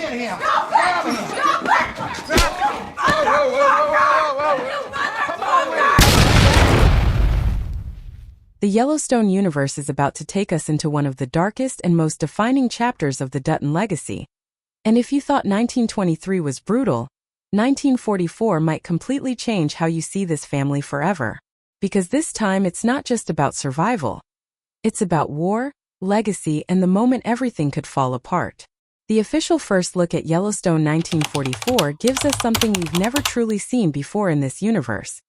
Get him! Grab him! Whoa! Come on with it! The Yellowstone universe is about to take us into one of the darkest and most defining chapters of the Dutton legacy. And if you thought 1923 was brutal, 1944 might completely change how you see this family forever. Because this time it's not just about survival. It's about war, legacy, and the moment everything could fall apart. The official first look at Yellowstone 1944 gives us something we've never truly seen before in this universe.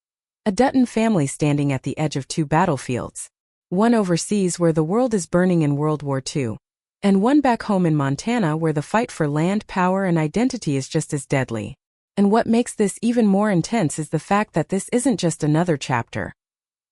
A Dutton family standing at the edge of two battlefields. One overseas where the world is burning in World War II. And one back home in Montana where the fight for land, power, and identity is just as deadly. And what makes this even more intense is the fact that this isn't just another chapter.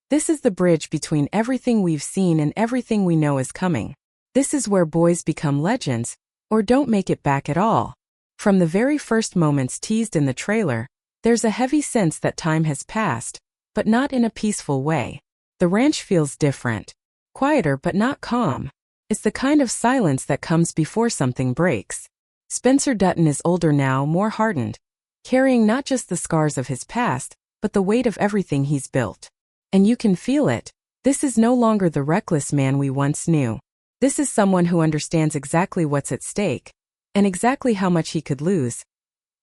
This is the bridge between everything we've seen and everything we know is coming. This is where boys become legends, or don't make it back at all. From the very first moments teased in the trailer, there's a heavy sense that time has passed, but not in a peaceful way. The ranch feels different. Quieter but not calm. It's the kind of silence that comes before something breaks. Spencer Dutton is older now, more hardened, carrying not just the scars of his past, but the weight of everything he's built. And you can feel it. This is no longer the reckless man we once knew. This is someone who understands exactly what's at stake, and exactly how much he could lose.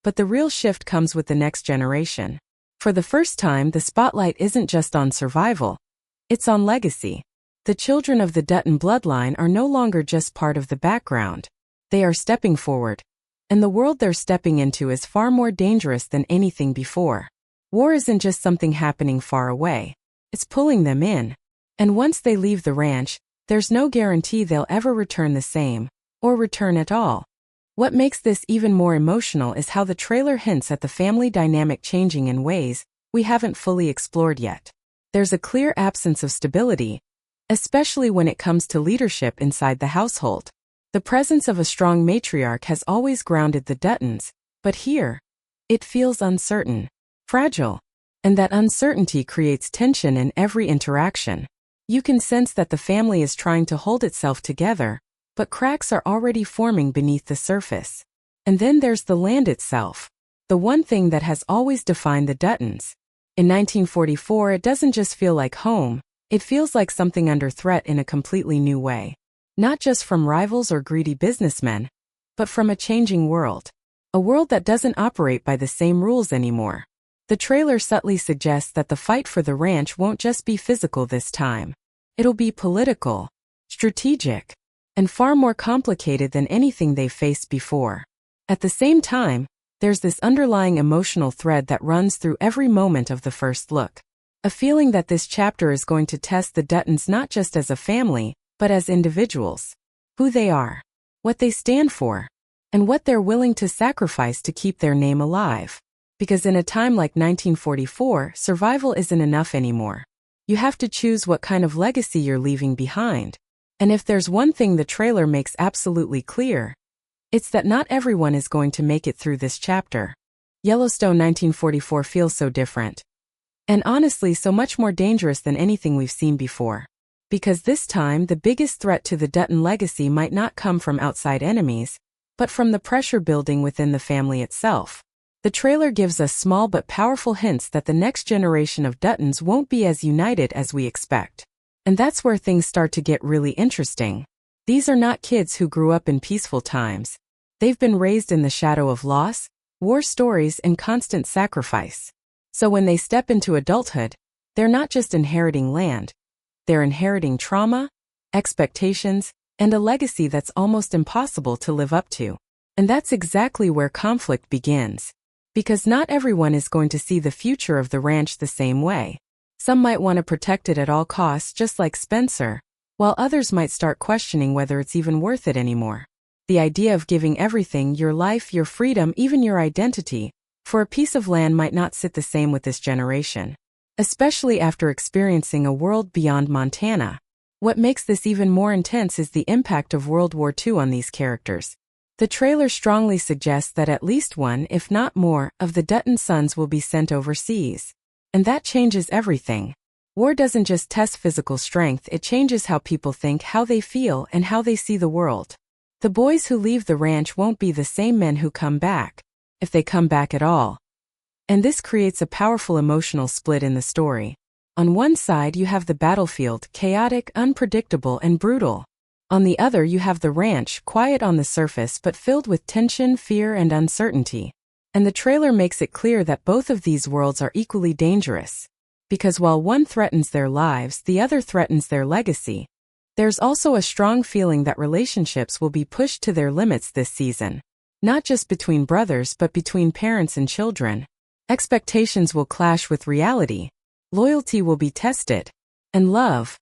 But the real shift comes with the next generation. For the first time, the spotlight isn't just on survival. It's on legacy. The children of the Dutton bloodline are no longer just part of the background. They are stepping forward. And the world they're stepping into is far more dangerous than anything before. War isn't just something happening far away. It's pulling them in. And once they leave the ranch, there's no guarantee they'll ever return the same, or return at all. What makes this even more emotional is how the trailer hints at the family dynamic changing in ways we haven't fully explored yet. There's a clear absence of stability, especially when it comes to leadership inside the household. The presence of a strong matriarch has always grounded the Duttons, but here, it feels uncertain, fragile, and that uncertainty creates tension in every interaction. You can sense that the family is trying to hold itself together, but cracks are already forming beneath the surface. And then there's the land itself, the one thing that has always defined the Duttons. In 1944, it doesn't just feel like home, it feels like something under threat in a completely new way. Not just from rivals or greedy businessmen, but from a changing world. A world that doesn't operate by the same rules anymore. The trailer subtly suggests that the fight for the ranch won't just be physical this time. It'll be political, strategic, and far more complicated than anything they've faced before. At the same time, there's this underlying emotional thread that runs through every moment of the first look. A feeling that this chapter is going to test the Duttons not just as a family, but as individuals. Who they are, what they stand for, and what they're willing to sacrifice to keep their name alive. Because in a time like 1944, survival isn't enough anymore. You have to choose what kind of legacy you're leaving behind. And if there's one thing the trailer makes absolutely clear, it's that not everyone is going to make it through this chapter. Yellowstone 1944 feels so different. And honestly, so much more dangerous than anything we've seen before. Because this time, the biggest threat to the Dutton legacy might not come from outside enemies, but from the pressure building within the family itself. The trailer gives us small but powerful hints that the next generation of Duttons won't be as united as we expect. And that's where things start to get really interesting. These are not kids who grew up in peaceful times. They've been raised in the shadow of loss, war stories, and constant sacrifice. So when they step into adulthood, they're not just inheriting land. They're inheriting trauma, expectations, and a legacy that's almost impossible to live up to. And that's exactly where conflict begins. Because not everyone is going to see the future of the ranch the same way. Some might want to protect it at all costs, just like Spencer, while others might start questioning whether it's even worth it anymore. The idea of giving everything, your life, your freedom, even your identity, for a piece of land might not sit the same with this generation. Especially after experiencing a world beyond Montana. What makes this even more intense is the impact of World War II on these characters. The trailer strongly suggests that at least one, if not more, of the Dutton sons will be sent overseas. And that changes everything. War doesn't just test physical strength, it changes how people think, how they feel, and how they see the world. The boys who leave the ranch won't be the same men who come back, if they come back at all. And this creates a powerful emotional split in the story. On one side you have the battlefield, chaotic, unpredictable, and brutal. On the other you have the ranch, quiet on the surface but filled with tension, fear, and uncertainty. And the trailer makes it clear that both of these worlds are equally dangerous. Because while one threatens their lives, the other threatens their legacy. There's also a strong feeling that relationships will be pushed to their limits this season. Not just between brothers but between parents and children. Expectations will clash with reality. Loyalty will be tested. And love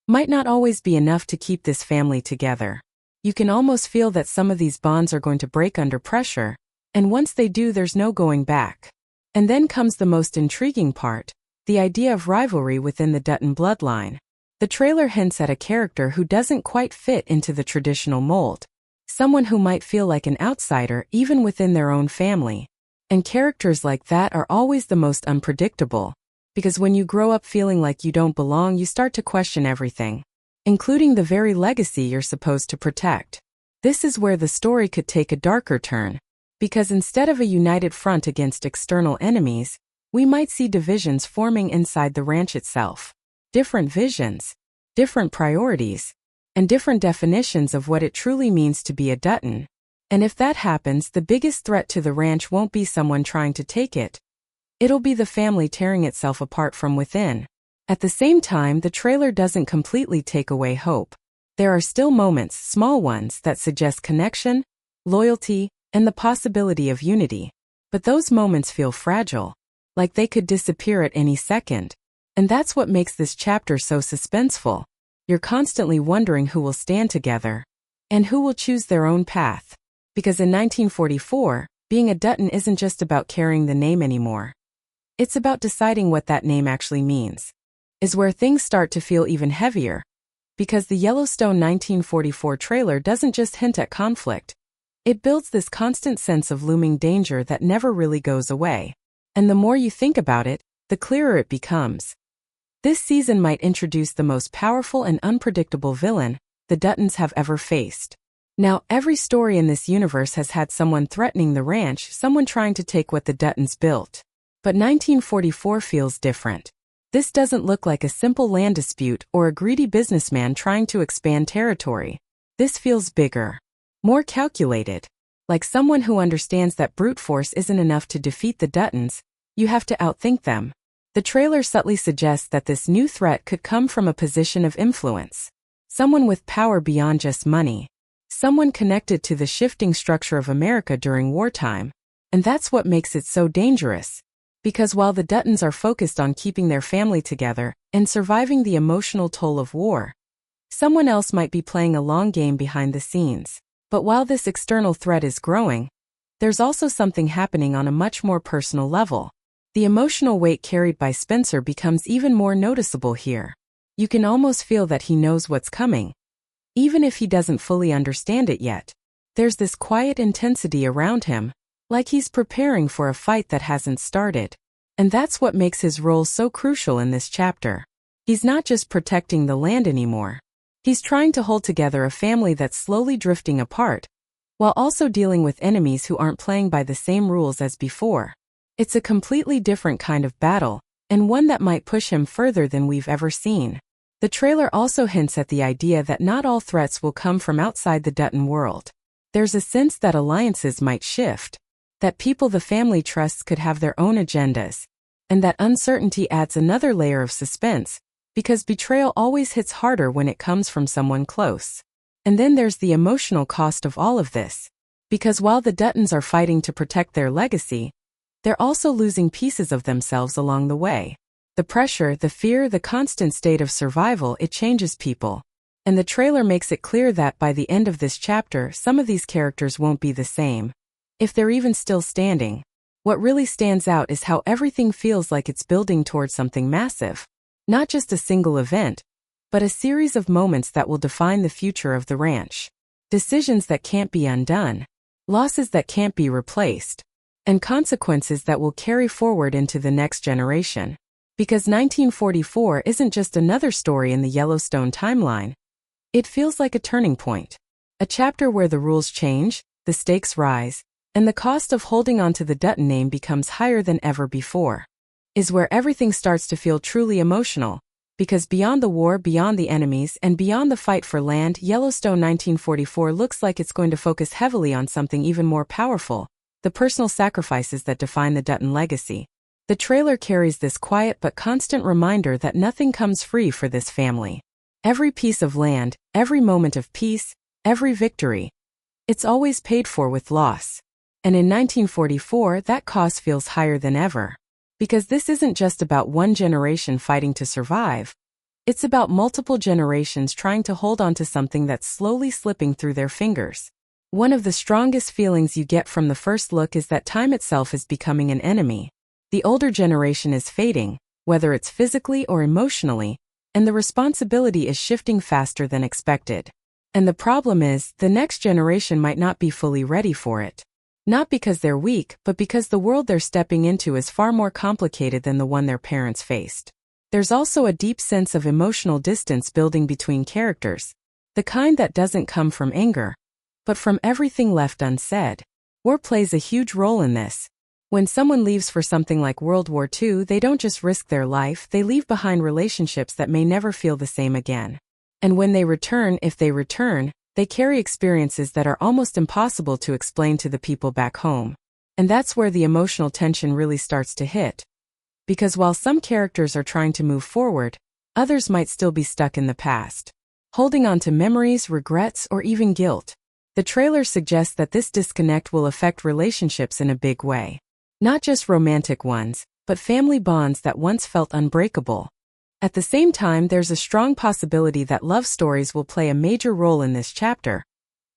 might not always be enough to keep this family together. You can almost feel that some of these bonds are going to break under pressure, and once they do, there's no going back. And then comes the most intriguing part, the idea of rivalry within the Dutton bloodline. The trailer hints at a character who doesn't quite fit into the traditional mold. Someone who might feel like an outsider even within their own family. And characters like that are always the most unpredictable. Because when you grow up feeling like you don't belong, you start to question everything, including the very legacy you're supposed to protect. This is where the story could take a darker turn. Because instead of a united front against external enemies, we might see divisions forming inside the ranch itself. Different visions, different priorities, and different definitions of what it truly means to be a Dutton. And if that happens, the biggest threat to the ranch won't be someone trying to take it. It'll be the family tearing itself apart from within. At the same time, the trailer doesn't completely take away hope. There are still moments, small ones, that suggest connection, loyalty, and the possibility of unity. But those moments feel fragile, like they could disappear at any second. And that's what makes this chapter so suspenseful. You're constantly wondering who will stand together, and who will choose their own path. Because in 1944, being a Dutton isn't just about carrying the name anymore. It's about deciding what that name actually means. Is where things start to feel even heavier. Because the Yellowstone 1944 trailer doesn't just hint at conflict. It builds this constant sense of looming danger that never really goes away. And the more you think about it, the clearer it becomes. This season might introduce the most powerful and unpredictable villain the Duttons have ever faced. Now, every story in this universe has had someone threatening the ranch, someone trying to take what the Duttons built. But 1944 feels different. This doesn't look like a simple land dispute or a greedy businessman trying to expand territory. This feels bigger, more calculated. Like someone who understands that brute force isn't enough to defeat the Duttons, you have to outthink them. The trailer subtly suggests that this new threat could come from a position of influence. Someone with power beyond just money. Someone connected to the shifting structure of America during wartime. And that's what makes it so dangerous. Because while the Duttons are focused on keeping their family together and surviving the emotional toll of war, someone else might be playing a long game behind the scenes. But while this external threat is growing, there's also something happening on a much more personal level. The emotional weight carried by Spencer becomes even more noticeable here. You can almost feel that he knows what's coming, even if he doesn't fully understand it yet. There's this quiet intensity around him, like he's preparing for a fight that hasn't started. And that's what makes his role so crucial in this chapter. He's not just protecting the land anymore. He's trying to hold together a family that's slowly drifting apart, while also dealing with enemies who aren't playing by the same rules as before. It's a completely different kind of battle, and one that might push him further than we've ever seen. The trailer also hints at the idea that not all threats will come from outside the Dutton world. There's a sense that alliances might shift, that people the family trusts could have their own agendas, and that uncertainty adds another layer of suspense, because betrayal always hits harder when it comes from someone close. And then there's the emotional cost of all of this. Because while the Duttons are fighting to protect their legacy, they're also losing pieces of themselves along the way. The pressure, the fear, the constant state of survival, it changes people. And the trailer makes it clear that by the end of this chapter, some of these characters won't be the same. If they're even still standing. What really stands out is how everything feels like it's building towards something massive. Not just a single event, but a series of moments that will define the future of the ranch. Decisions that can't be undone, losses that can't be replaced, and consequences that will carry forward into the next generation. Because 1944 isn't just another story in the Yellowstone timeline. It feels like a turning point. A chapter where the rules change, the stakes rise, and the cost of holding on to the Dutton name becomes higher than ever before. Is where everything starts to feel truly emotional, because beyond the war, beyond the enemies, and beyond the fight for land, Yellowstone 1944 looks like it's going to focus heavily on something even more powerful: the personal sacrifices that define the Dutton legacy. The trailer carries this quiet but constant reminder that nothing comes free for this family. Every piece of land, every moment of peace, every victory, it's always paid for with loss. And in 1944, that cost feels higher than ever. Because this isn't just about one generation fighting to survive. It's about multiple generations trying to hold on to something that's slowly slipping through their fingers. One of the strongest feelings you get from the first look is that time itself is becoming an enemy. The older generation is fading, whether it's physically or emotionally, and the responsibility is shifting faster than expected. And the problem is, the next generation might not be fully ready for it. Not because they're weak, but because the world they're stepping into is far more complicated than the one their parents faced. There's also a deep sense of emotional distance building between characters, the kind that doesn't come from anger, but from everything left unsaid. War plays a huge role in this. When someone leaves for something like World War II, they don't just risk their life, they leave behind relationships that may never feel the same again. And when they return, if they return, they carry experiences that are almost impossible to explain to the people back home. And that's where the emotional tension really starts to hit. Because while some characters are trying to move forward, others might still be stuck in the past, holding on to memories, regrets, or even guilt. The trailer suggests that this disconnect will affect relationships in a big way. Not just romantic ones, but family bonds that once felt unbreakable. At the same time, there's a strong possibility that love stories will play a major role in this chapter,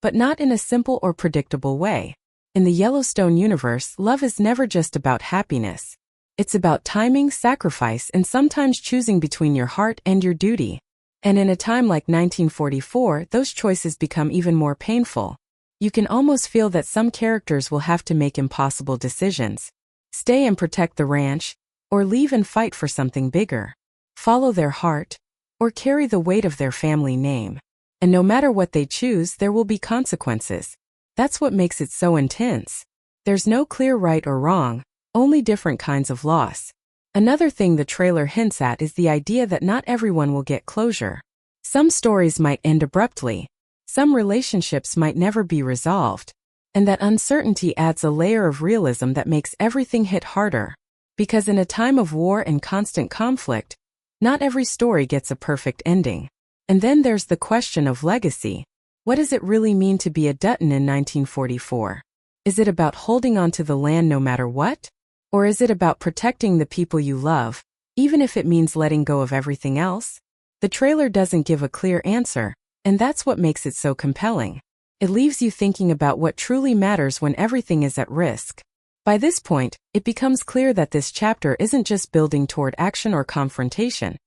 but not in a simple or predictable way. In the Yellowstone universe, love is never just about happiness. It's about timing, sacrifice, and sometimes choosing between your heart and your duty. And in a time like 1944, those choices become even more painful. You can almost feel that some characters will have to make impossible decisions. Stay and protect the ranch, or leave and fight for something bigger. Follow their heart, or carry the weight of their family name. And no matter what they choose, there will be consequences. That's what makes it so intense. There's no clear right or wrong, only different kinds of loss. Another thing the trailer hints at is the idea that not everyone will get closure. Some stories might end abruptly. Some relationships might never be resolved. And that uncertainty adds a layer of realism that makes everything hit harder. Because in a time of war and constant conflict, not every story gets a perfect ending. And then there's the question of legacy. What does it really mean to be a Dutton in 1944? Is it about holding on to the land no matter what? Or is it about protecting the people you love, even if it means letting go of everything else? The trailer doesn't give a clear answer, and that's what makes it so compelling. It leaves you thinking about what truly matters when everything is at risk. By this point, it becomes clear that this chapter isn't just building toward action or confrontation.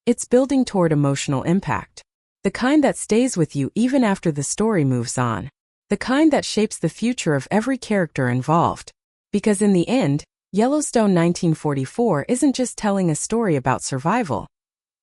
It's building toward emotional impact. The kind that stays with you even after the story moves on. The kind that shapes the future of every character involved. Because in the end, Yellowstone 1944 isn't just telling a story about survival.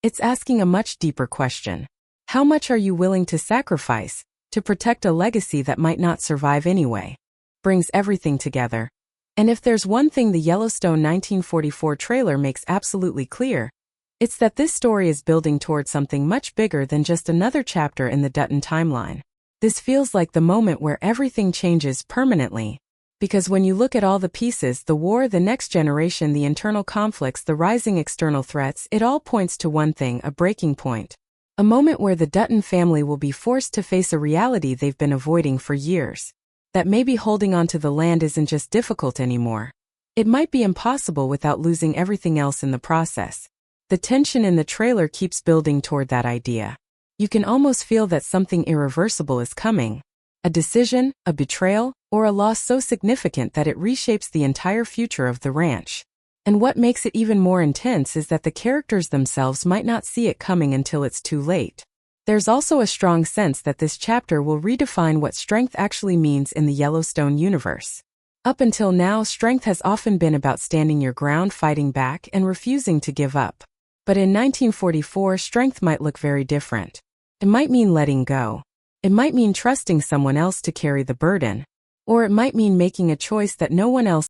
It's asking a much deeper question. How much are you willing to sacrifice to protect a legacy that might not survive anyway? Brings everything together. And if there's one thing the Yellowstone 1944 trailer makes absolutely clear, it's that this story is building toward something much bigger than just another chapter in the Dutton timeline. This feels like the moment where everything changes permanently. Because when you look at all the pieces, the war, the next generation, the internal conflicts, the rising external threats, it all points to one thing: a breaking point. A moment where the Dutton family will be forced to face a reality they've been avoiding for years. That maybe holding on to the land isn't just difficult anymore. It might be impossible without losing everything else in the process. The tension in the trailer keeps building toward that idea. You can almost feel that something irreversible is coming. A decision, a betrayal, or a loss so significant that it reshapes the entire future of the ranch. And what makes it even more intense is that the characters themselves might not see it coming until it's too late. There's also a strong sense that this chapter will redefine what strength actually means in the Yellowstone universe. Up until now, strength has often been about standing your ground, fighting back, and refusing to give up. But in 1944, strength might look very different. It might mean letting go. It might mean trusting someone else to carry the burden. Or it might mean making a choice that no one else